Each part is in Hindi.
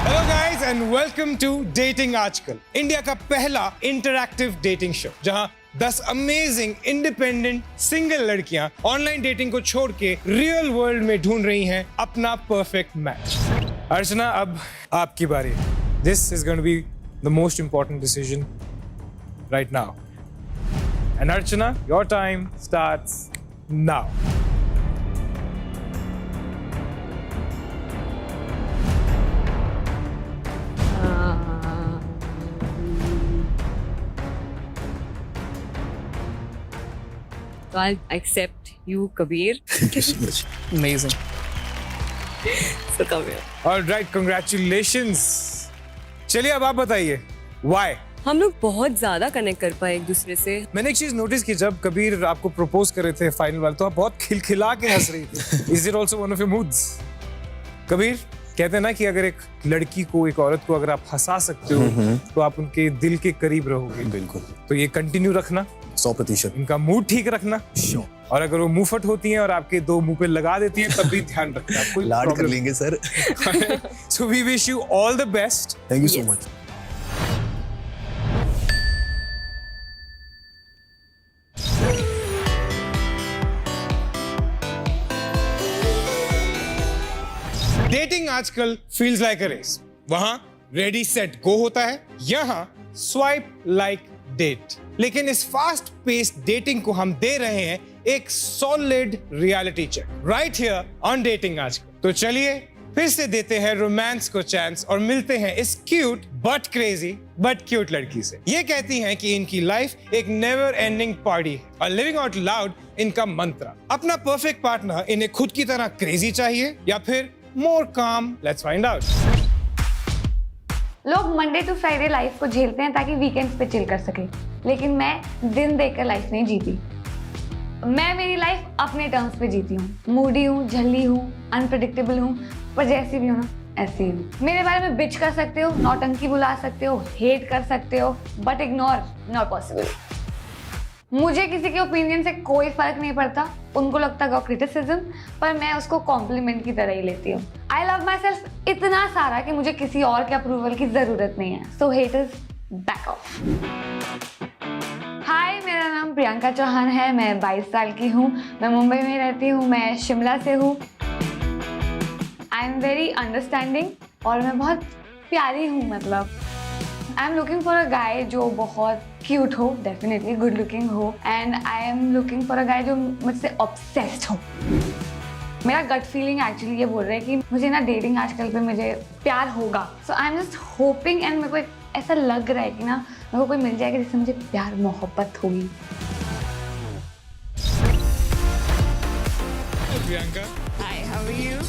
Hello guys and welcome to dating Aajkal, India का पहला इंटरैक्टिव डेटिंग शो जहां 10 अमेजिंग इंडिपेंडेंट सिंगल लड़कियां ऑनलाइन डेटिंग को छोड़ के रियल वर्ल्ड में ढूंढ रही हैं अपना परफेक्ट मैच। अर्चना, अब आपकी बारी। This is going to be the most important decision right now. And Archana, your time starts now. So I'll accept you, Kabir. Thank you so much. Amazing. So come here. Alright, congratulations. चलिए अब आप बताइए व्हाई। हम लोग बहुत ज्यादा कनेक्ट कर पाए एक दूसरे से। मैंने एक चीज नोटिस की, जब कबीर आपको प्रपोज कर रहे थे फाइनल वाले, तो आप बहुत खिलखिला के हंस रही थी। Is it also one of your moods? Kabir, कहते हैं ना कि अगर एक लड़की को, एक औरत को अगर आप हंसा सकते हो तो आप उनके दिल के करीब रहोगे। बिल्कुल, तो ये कंटिन्यू रखना, 100%। इनका मूड ठीक रखना। Sure. और अगर वो मुंहफट होती हैं और आपके दो मुंह पे लगा देती हैं, तब भी ध्यान रखना। कोई लाड कर लेंगे sir. So we wish you all the best. Thank you so Yes. Much. Dating Aajkal feels like a race. वहां रेडी सेट गो होता है, यहाँ स्वाइप लाइक डेट। लेकिन इस फास्ट पेस्ड डेटिंग को हम दे रहे हैं एक solid reality check right here on dating Aajkal. तो चलिए फिर से देते हैं रोमांस को चांस और मिलते हैं इस cute but crazy but cute लड़की से। ये कहती हैं कि इनकी लाइफ एक नेवर एंडिंग पार्टी है और लिविंग आउट लाउड इनका मंत्र। अपना परफेक्ट पार्टनर इन्हें खुद की तरह क्रेजी चाहिए या फिर मोर काम? Let's find out. लोग मंडे टू फ्राइडे लाइफ को झेलते हैं ताकि वीकेंड्स पे चिल कर सके, लेकिन मैं दिन देखकर लाइफ नहीं जीती। मैं मेरी लाइफ अपने टर्म्स पे जीती हूँ। मूडी हूँ, झल्ली हूँ, अनप्रेडिक्टेबल हूँ, पर जैसी भी हूँ ना ऐसी ही हूँ। मेरे बारे में बिच कर सकते हो, नौटंकी बुला सकते हो, हेट कर सकते हो, बट इग्नोर नॉट पॉसिबल। मुझे किसी के ओपिनियन से कोई फर्क नहीं पड़ता। उनको लगता है क्रिटिसिज्म, पर मैं उसको कॉम्प्लीमेंट की तरह ही लेती हूँ। आई लव माई सेल्फ इतना सारा कि मुझे किसी और के अप्रूवल की जरूरत नहीं है। सो हेटर्स बैक ऑफ। हाय, मेरा नाम प्रियंका चौहान है। मैं 22 साल की हूँ। मैं मुंबई में रहती हूँ। मैं शिमला से हूँ। आई एम वेरी अंडरस्टैंडिंग और मैं बहुत प्यारी हूँ। मतलब I am looking for a guy जो बहुत क्यूट हो, डेफिनेटली गुड लुकिंग हो, and I am looking for a guy जो मुझसे ऑब्सेस्ड हो। मेरा गट फीलिंग एक्चुअली ये बोल रहा है कि मुझे ना डेटिंग आजकल पे मुझे प्यार होगा। So I am just hoping, and मेरे को ऐसा लग रहा है कि ना मेरे को कोई मिल जाएगा जिससे मुझे प्यार मोहब्बत होगी। Priyanka, Hi, how are you?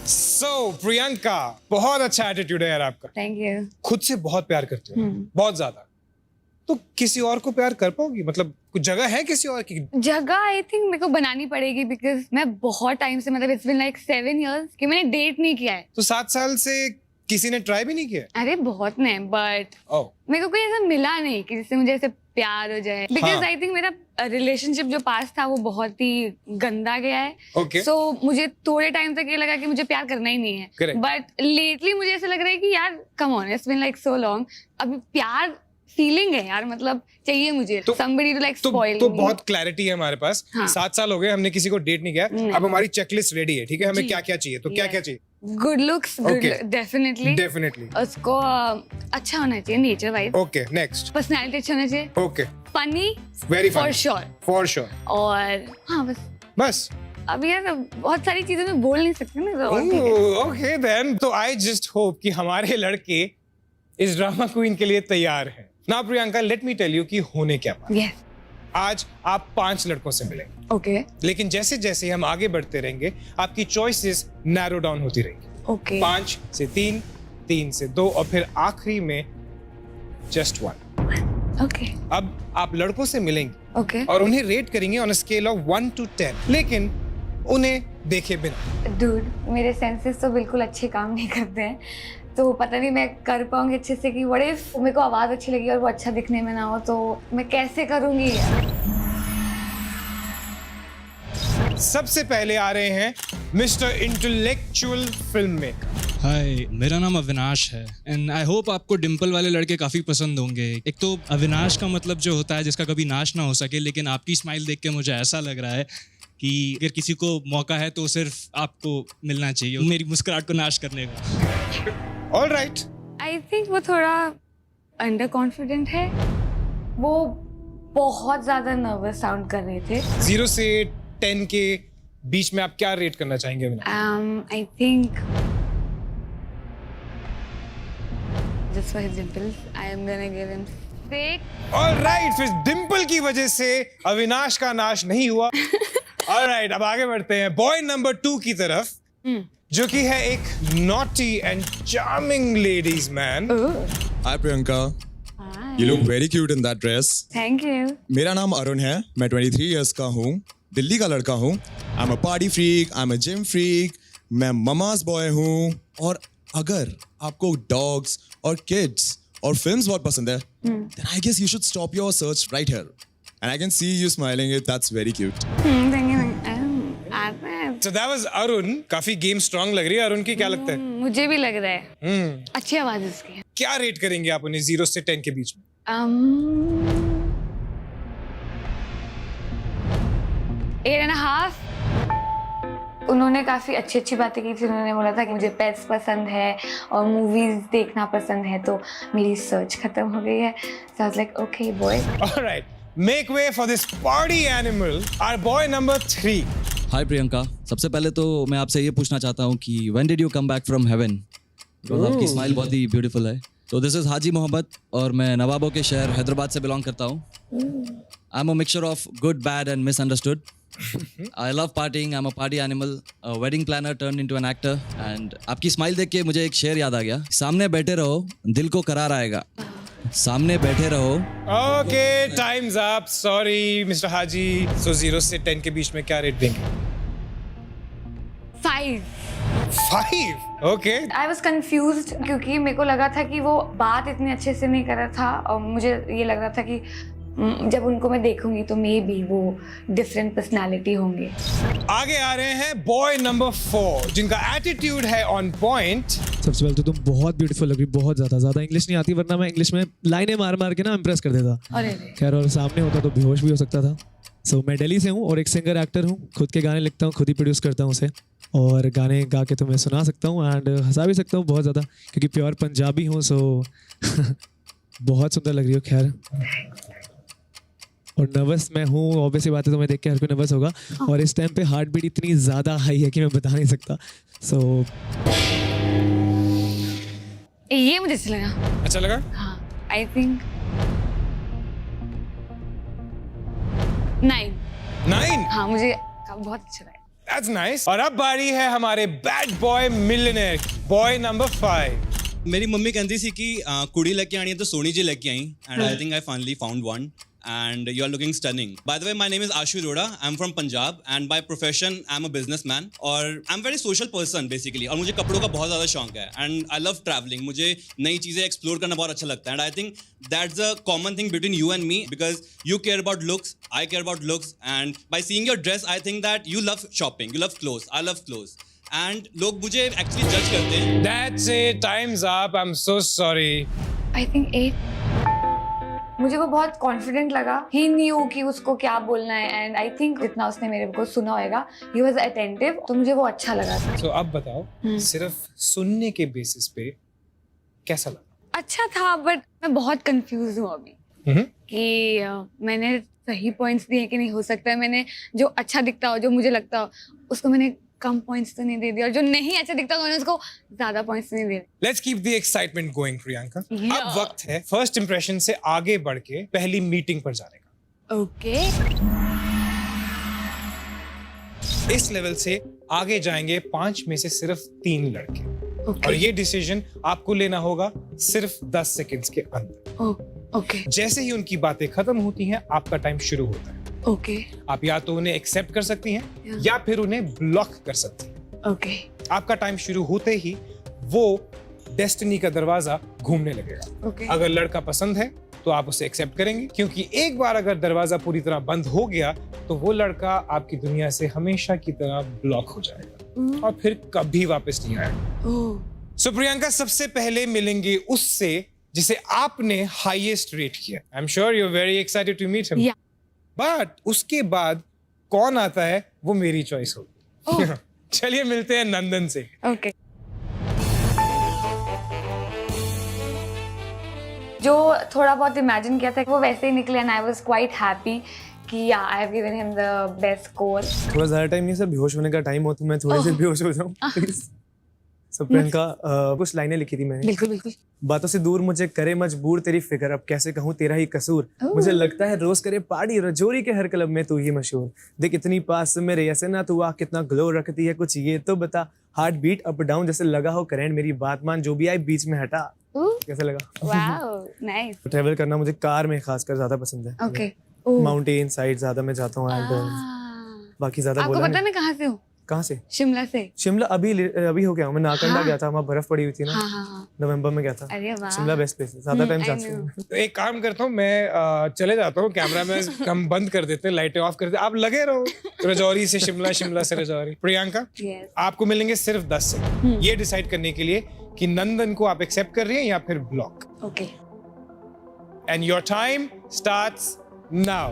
सो प्रियंका, बहुत अच्छा एटीट्यूड है यार आपका। Thank you. खुद से बहुत प्यार करते हो, बहुत ज्यादा। तो किसी और को प्यार कर पाओगी? मतलब कुछ जगह है किसी और की? जगह आई थिंक मेरे को बनानी पड़ेगी, बिकॉज मैं बहुत टाइम से, मतलब इट्स बीन लाइक 7 years कि मैंने डेट नहीं किया है। तो 7 साल से किसी ने ट्राई भी नहीं किया? अरे बहुत ने, बट ओह, मेरे को कोई ऐसा मिला नहीं कि जिससे मुझे ऐसे प्यार हो जाए। बिकॉज आई थिंक मेरा रिलेशनशिप जो पास था वो बहुत ही गंदा गया है। Okay. सो मुझे थोड़े टाइम तक ये लगा कि मुझे प्यार करना ही नहीं है। Correct. बट लेटली मुझे ऐसा लग रहा है कि यार come on, it's been like so long. अभी प्यार फीलिंग है यार, मतलब चाहिए मुझे तो- somebody to like spoil तो me. बहुत क्लैरिटी है हमारे पास। हाँ। 7 साल हो गए, हमने किसी को डेट नहीं किया। नहीं। अब हमारी चेकलिस्ट रेडी है, ठीक है? हमें जी। क्या क्या चाहिए? तो क्या Yes. क्या चाहिए? Good looks, good Okay. Definitely. Definitely. उसको अच्छा होना चाहिए, nature wise, okay, next. Personality अच्छा होना चाहिए, okay, funny very for funny. Sure, for sure. और हाँ बस। बस। अब यार बहुत सारी चीजें मैं बोल नहीं सकती ना, तो और ठीक है। ओके देन, तो आई जस्ट होप कि हमारे लड़के इस ड्रामा क्वीन के लिए तैयार हैं। Now Priyanka, let me tell you कि होने क्या वाला है। Yes. आज आप 5 लड़कों से मिलेंगे, Okay. लेकिन जैसे जैसे हम आगे बढ़ते रहेंगे आपकी चॉइसेस नैरो डाउन होती रहेंगी। Okay. 5 से 3, 3 से 2 और फिर आखिरी में जस्ट 1। Okay. अब आप लड़कों से मिलेंगे Okay. और उन्हें रेट करेंगे on a scale of 1 to 10, लेकिन उन्हें देखे बिना। Dude, मेरे सेंसेस तो बिल्कुल अच्छे काम नहीं करते हैं, तो पता नहीं मैं कर पाऊंगी अच्छे से कि व्हाट इफ मेरे को आवाज अच्छी लगी और वो अच्छा दिखने में ना हो, तो मैं कैसे करूंगी यार। सबसे पहले आ रहे हैं मिस्टर इंटेलेक्चुअल फिल्म मेकर। हाय, मेरा नाम अविनाश है एंड आई होप आपको डिम्पल वाले लड़के काफ़ी पसंद होंगे। एक तो अविनाश का मतलब जो होता है जिसका कभी नाश ना हो सके, लेकिन आपकी स्माइल देख के मुझे ऐसा लग रहा है कि अगर किसी को मौका है तो सिर्फ आपको मिलना चाहिए मेरी मुस्कुराहट को नाश करने का। ऑल राइट, आई थिंक वो थोड़ा अंडर कॉन्फिडेंट है। वो बहुत ज़्यादा नर्वस साउंड कर रहे थे। 0 से 10 के बीच में आप क्या रेट करना चाहेंगे Avinash? I think just for his dimples, I am gonna give him 6. All right, फिर डिम्पल की वजह से अविनाश का नाश नहीं हुआ। ऑल राइट, अब आगे बढ़ते हैं बॉय नंबर 2 की तरफ, जो कि है एक naughty and charming ladies man. Hi Priyanka, you look very cute in that dress. Thank you. मेरा नाम अरुण है, मैं 23 इयर्स का हूँ, दिल्ली का लड़का हूँ। आई am a party freak, I am a gym freak, मैं ममास बॉय हूँ। और अगर आपको डॉग्स और किड्स और फिल्म्स बहुत पसंद है, then I guess you should stop your search right here. And I can see you smiling it. That's very cute. Thank you. So that was Arun. काफी गेम स्ट्रांग लग रही है अरुण की, क्या लगता है? मुझे भी लग रहा है। अच्छी आवाज उसकी। क्या रेट करेंगे आप उन्हें 0 से 10 के बीच में? 8.5। उन्होंने काफ़ी अच्छी अच्छी बातें की थी। उन्होंने बोला था कि मुझे पेट्स पसंद है और मूवीज़ देखना पसंद है, तो मेरी सर्च खत्म हो गई है। So I was like, okay boy. All right, make way for this party animal, our boy number 3. हाय प्रियंका, सबसे पहले तो मैं आपसे ये पूछना चाहता हूँ कि when did you come back from heaven? Because आपकी स्माइल बहुत ही ब्यूटीफुल है। तो दिस इज हाजी मोहम्मद और मैं नवाबों के शहर हैदराबाद से बिलोंग करता हूँ। आई am a mixture of good, bad and misunderstood. I love partying. I'm a party animal. A wedding planner turned into an actor. And आपकी स्माइल देख के मुझे एक शेर याद आ गया। सामने बैठे रहो, दिल को करार आएगा। सामने बैठे रहो। Okay, time's up. Sorry, Mr. Haji. So 0 से 10 के बीच में क्या रेट देंगे? 5. 5. Okay. I was confused क्योंकि मेरे को लगा था कि वो बात इतने अच्छे से नहीं कर रहा था, और मुझे ये लग रहा था कि जब उनको मैं देखूंगी तो मे बी वो डिफरेंट पर्सनालिटी होंगे। आगे आ रहे हैं बॉय नंबर 4, जिनका एटीट्यूड है ऑन पॉइंट। सबसे पहले तो तुम बहुत ब्यूटीफुल लग रही, बहुत ज़्यादा इंग्लिश नहीं आती, वरना मैं इंग्लिश में लाइनें मार मार के ना इम्प्रेस कर देता। अरे खैर, और सामने होता तो बेहोश भी हो सकता था। सो मैं दिल्ली से हूँ और एक सिंगर एक्टर हूँ। खुद के गाने लिखता हूँ, खुद ही प्रोड्यूस करता हूँ उसे, और गाने गा के तो मैं सुना सकता हूँ एंड हंसा भी सकता हूँ बहुत ज़्यादा, क्योंकि प्योर पंजाबी हूँ। सो बहुत सुंदर लग रही हो। खैर, और नर्वस मैं हूँ, ऑब्वियसली बात है, तो मैं देख के हर कोई नर्वस होगा। और इस टाइम पे हार्ट बीट इतनी ज़्यादा हाई है कि मैं बता नहीं सकता। सो ये मुझे अच्छा लगा। अच्छा लगा? हाँ, आई थिंक 9। 9? हाँ, मुझे बहुत अच्छा लगा। That's nice. और अब बारी है हमारे bad boy millionaire, boy number 5। मेरी मम्मी कहती सी कि कुड़ी लेके आनी है तो सोनी जी लेके आई, and I think I finally found one and you are looking stunning. By the way, my name is Ashu Arora. I'm from Punjab and by profession I'm a businessman और I'm a very social person basically. और मुझे कपड़ों का बहुत ज़्यादा शौक है and I love traveling. मुझे नई चीज़ें explore करना बहुत अच्छा लगता है and I think that's a common thing between you and me because you care about looks, I care about looks, and by seeing your dress I think that you love shopping, you love clothes, I love clothes. And लोग मुझे actually judge करते हैं. That's it. Time's up. I'm so sorry. I think 8। मुझे वो बहुत कॉन्फिडेंट लगा। ही न्यू कि उसको क्या बोलना है एंड आई थिंक जितना उसने मेरे को सुना होगा, ही वाज अटेंटिव, तो मुझे वो अच्छा लगा। So अब बताओ, सिर्फ सुनने के बेसिस पे कैसा लगा? अच्छा था, बट मैं बहुत कंफ्यूज हूँ अभी कि मैंने सही पॉइंट्स दिए कि नहीं। हो सकता है मैंने जो अच्छा दिखता हो, जो मुझे लगता हो, उसको मैंने कम पॉइंट्स तो नहीं दे दिया, और जो नहीं अच्छा दिखता मैंने उसको ज्यादा पॉइंट्स नहीं दे दिए। Let's keep the excitement going, Priyanka. Yeah. अब वक्त है फर्स्ट इंप्रेशन से आगे बढ़ के पहली मीटिंग पर जाने का। ओके। इस लेवल से आगे जाएंगे 5 में से सिर्फ 3 लड़के, Okay. और ये डिसीजन आपको लेना होगा सिर्फ 10 सेकंड्स के अंदर। ओके। जैसे ही उनकी बातें खत्म होती हैं, आपका टाइम शुरू होता है। ओके। आप या तो उन्हें एक्सेप्ट कर सकती हैं या फिर उन्हें ब्लॉक कर सकती हैं। ओके। आपका टाइम शुरू होते ही वो डेस्टिनी का दरवाजा घूमने लगेगा। ओके। अगर लड़का पसंद है तो आप उसे एक्सेप्ट करेंगे, क्योंकि एक बार अगर दरवाजा पूरी तरह बंद हो गया तो वो लड़का आपकी दुनिया से हमेशा की तरह ब्लॉक हो जाएगा और फिर कभी वापस नहीं आएगा। सो प्रियंका सबसे पहले मिलेंगे उससे जिसे आपने हाईएस्ट रेट किया. I am sure you are very excited to meet him. Yeah. But उसके बाद कौन आता है वो मेरी चॉइस होगी. चलिए मिलते हैं नंदन से. ओके. जो थोड़ा बहुत इमेजिन किया था वो वैसे ही निकले and I was quite happy कि या आई have given him the best score. थोड़ा ज़्यादा टाइम नहीं, सर बेहोश होने का टाइम हो तो मैं थोड़ी सी बेहोश हो जाऊँ प्लीज. सो प्रियंका, कुछ लाइनें लिखी थी मैंने. बिल्कुल बिल्कुल. बातों से दूर मुझे करे मजबूर तेरी फिक्र, अब कैसे कहूँ तेरा ही कसूर. मुझे लगता है रोज करे पार्टी, रजौरी के हर क्लब में तू ही मशहूर. देख इतनी पास मेरे ऐसे ना तू आ, कितना ग्लो रखती है कुछ ये तो बता. हार्ट बीट अप डाउन जैसे लगा हो करंट, मेरी बात मान जो भी आए बीच में हटा. कैसा लगा? Wow nice. ट्रैवल करना मुझे कार में खासकर ज्यादा पसंद है. ओके. माउंटेन साइड ज्यादा मैं जाता हूँ एंड बाकी ज्यादा आपको बोला पता नहीं. मैं कहाँ से हूँ? कहाँ से? शिमला से. शिमला अभी हो गया हूँ मैं. नाकंडा हाँ. गया था, वहाँ बर्फ पड़ी हुई थी ना. हाँ. नवंबर में गया था. अरे वाह. शिमला बेस्ट प्लेस है. ज्यादा टाइम I जाते know. हैं. तो एक काम करता हूँ मैं चले जाता हूँ. कैमरा में हम बंद कर देते हैं, लाइटें ऑफ कर देते हैं, आप लगे रहो. रजौरी से शिमला, शिमला से रजौरी. प्रियंका, Yes. आपको मिलेंगे सिर्फ 10 सेकंड ये डिसाइड करने के लिए कि नंदन को आप एक्सेप्ट कर रही हैं या फिर block. Okay. And your time starts now.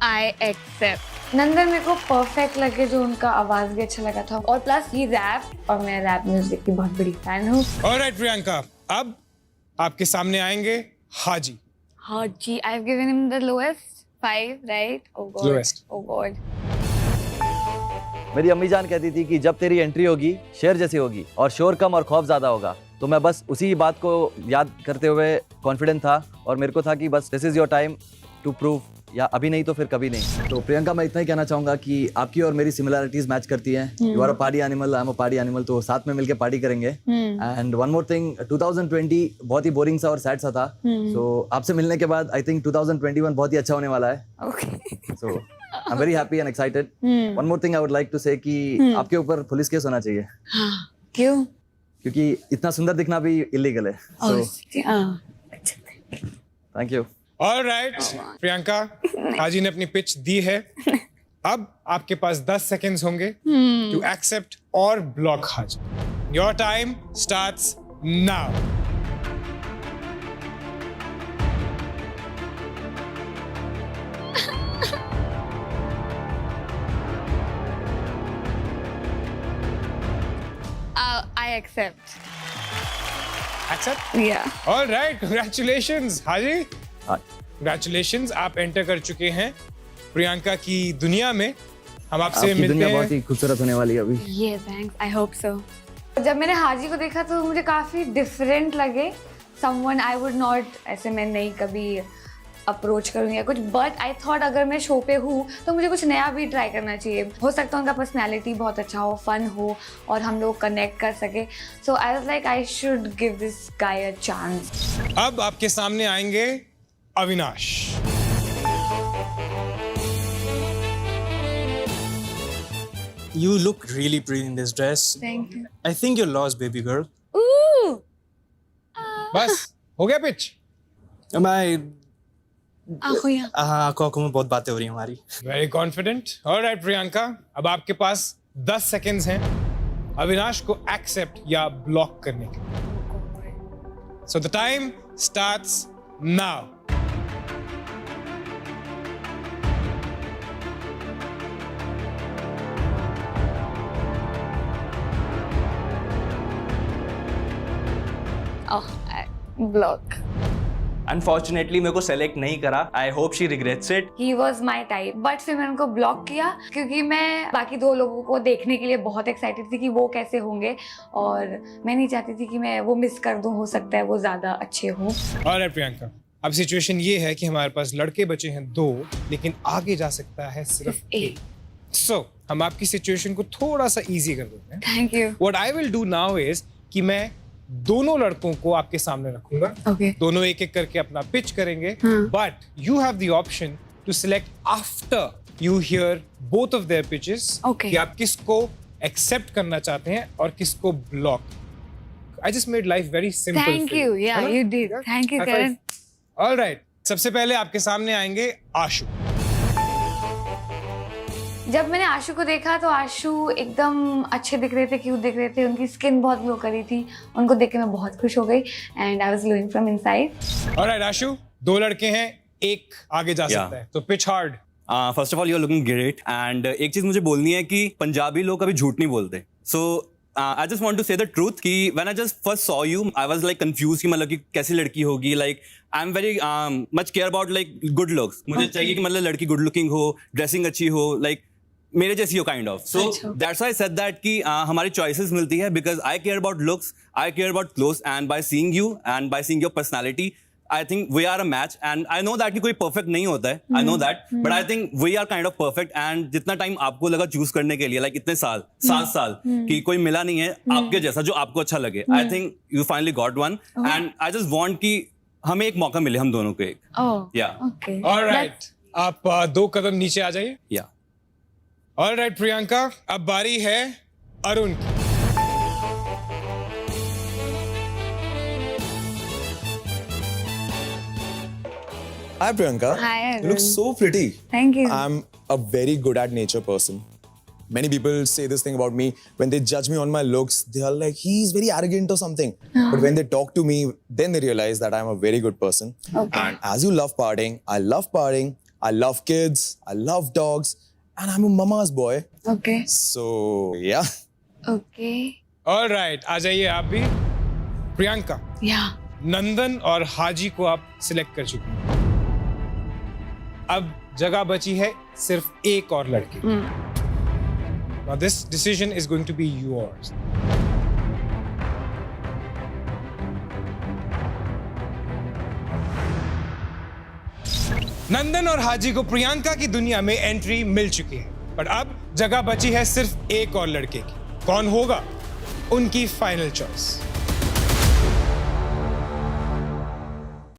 I accept. Nandan मेरे को परफेक्ट लगे, जो उनका आवाज भी अच्छा लगा था और प्लस ही रैप, और मैं रैप म्यूजिक की बहुत बड़ी फैन हूँ. ऑलराइट प्रियंका, अब आपके सामने आएंगे हाजी. हाँ जी. I have given him the lowest 5 right. Oh God. Lowest. Oh God. मेरी अम्मी जान कहती थी कि जब तेरी एंट्री होगी शेर जैसी होगी और शोर कम और खौफ ज्यादा होगा. तो मैं बस उसी बात को याद करते हुए कॉन्फिडेंट था और मेरे को था कि बस this is your time to prove, या अभी नहीं तो फिर कभी नहीं. तो प्रियंका, मैं इतना ही कहना चाहूंगा कि आपकी और मेरी सिमिलरिटीज मैच करती हैं. You are a party animal, I am a party animal. तो साथ में मिलके पार्टी करेंगे. एंड वन मोर थिंग, 2020 बहुत ही बोरिंग सा और सैड सा था. सो आपसे मिलने के बाद आई थिंक 2021 बहुत ही अच्छा होने वाला है. Okay. So I am very happy and excited. One more thing I would like to say कि आपके ऊपर पुलिस केस होना चाहिए. क्यों? क्योंकि इतना सुंदर दिखना भी इलीगल है. So thank you. Alright Priyanka, Haji ने अपनी पिच दी है. अब आपके पास 10 सेकंड्स होंगे टू एक्सेप्ट और block Haji. Your time starts now. I accept. Accept. Ya. Alright, congratulations Haji. हाँ. कांग्रेचुलेशंस, आप एंटर कर चुके हैं प्रियंका की दुनिया में. हम आपसे आपकी मिलते दुनिया हैं. बहुत ही खूबसूरत होने वाली है अभी. ये थैंक्स. I hope so. जब मैंने हाजी को देखा तो मुझे काफी डिफरेंट लगे. समवन आई वुड नॉट, ऐसे मैं नहीं कभी अप्रोच करूँगी या कुछ, बट आई थॉट अगर मैं शो पे हूँ तो मुझे कुछ नया भी ट्राई करना चाहिए. हो सकता है उनका पर्सनैलिटी बहुत अच्छा हो, फन हो और हम लोग कनेक्ट कर सके. So I was like I should give this guy a chance. अब आपके सामने आएंगे Avinash. You look really pretty in this dress. Thank you. I think you're lost, baby girl. बस हो गया पिच. मैं आंखों में बहुत बातें हो रही हैं हमारी. Very confident. ऑलराइट प्रियंका, अब आपके पास 10 सेकंड्स हैं अविनाश को एक्सेप्ट या ब्लॉक करने के लिए. So the time starts now. Block. Unfortunately मेरे को सेलेक्ट नहीं करा. I hope she regrets it. He was my type, but फिर मैंने उनको ब्लॉक किया क्योंकि मैं बाकी 2 लोगों को देखने के लिए बहुत एक्साइटेड थी कि वो कैसे होंगे और मैं नहीं चाहती थी कि मैं वो मिस कर दूं. हो सकता है वो ज़्यादा अच्छे हों. ऑलराइट प्रियंका, अब सिचुएशन ये है कि हमारे पास लड़के बचे हैं 2, लेकिन आगे जा सकता है सिर्फ 1. सो हम आपकी सिचुएशन को थोड़ा सा इजी कर देते हैं. Thank you. What I will do now is कि मैं दोनों लड़कों को आपके सामने रखूंगा. ओके. दोनों एक एक करके अपना पिच करेंगे, but you have the option to select after you hear both of their pitches Okay. कि आप किसको एक्सेप्ट करना चाहते हैं और किसको block I just made life very simple. Thank you. Yeah, you did. Thank you, Karan. All right. सबसे पहले आपके सामने आएंगे आशु. जब मैंने आशु को देखा तो आशु एकदम अच्छे दिख रहे थे, क्यूट दिख रहे थे, उनकी स्किन बहुत ग्लो करी थी, उनको देख के मैं बहुत खुश हो गई and I was glowing from inside. Alright Ashu, 2 लड़के हैं, एक आगे जा सकता है, तो pitch hard. First of all you are looking great and एक चीज मुझे बोलनी है कि पंजाबी लोग कभी झूठ नहीं बोलते. सो I just want to say the truth कि when I just first saw you, I was like confused कि मतलब कि कैसी लड़की होगी. Like I'm very much care about like good looks. मुझे चाहिए कि मतलब लड़की good looking हो, dressing अच्छी हो, like मेरे जैसी हो kind of. So that's why I said that कि हमारी choices मिलती है because I care about looks, I care about clothes and by seeing you and by seeing your personality, I think we are a match and I know that कि कोई perfect नहीं होता है. I know that, but I think we are kind of perfect and जितना time आपको लगा choose करने के लिए, like इतने साल, 7 साल कि कोई मिला नहीं है आपके जैसा जो आपको अच्छा लगे. I think you finally got one and I just want कि हमें एक मौका मिले हम दोनों को एक. Yeah. Okay. ऑलराइट, आप 2 कदम नीचे आ जाइए. Yeah. ऑलराइट प्रियंका, अब बारी है अरुण की. Hi Priyanka. Hi, You look Arun. so pretty. Thank you. I'm a very good at nature person. Many people say this thing about me when they judge me on my looks. They are like, he's very arrogant or something. But when they talk to me, then they realize that I'm a very good person. Okay. And as you love partying, I love partying. I love kids. I love dogs. And I'm a mama's boy. Okay. So, yeah. Okay. Alright, आ जाइए आप भी. प्रियंका, Yeah. नंदन और हाजी को आप सिलेक्ट कर चुके हैं. अब जगह बची है सिर्फ एक और लड़के. Now this decision is going to be yours. नंदन और हाजी को प्रियंका की दुनिया में एंट्री मिल चुकी है, पर अब जगह बची है सिर्फ एक और लड़के की. कौन होगा उनकी फाइनल चॉइस?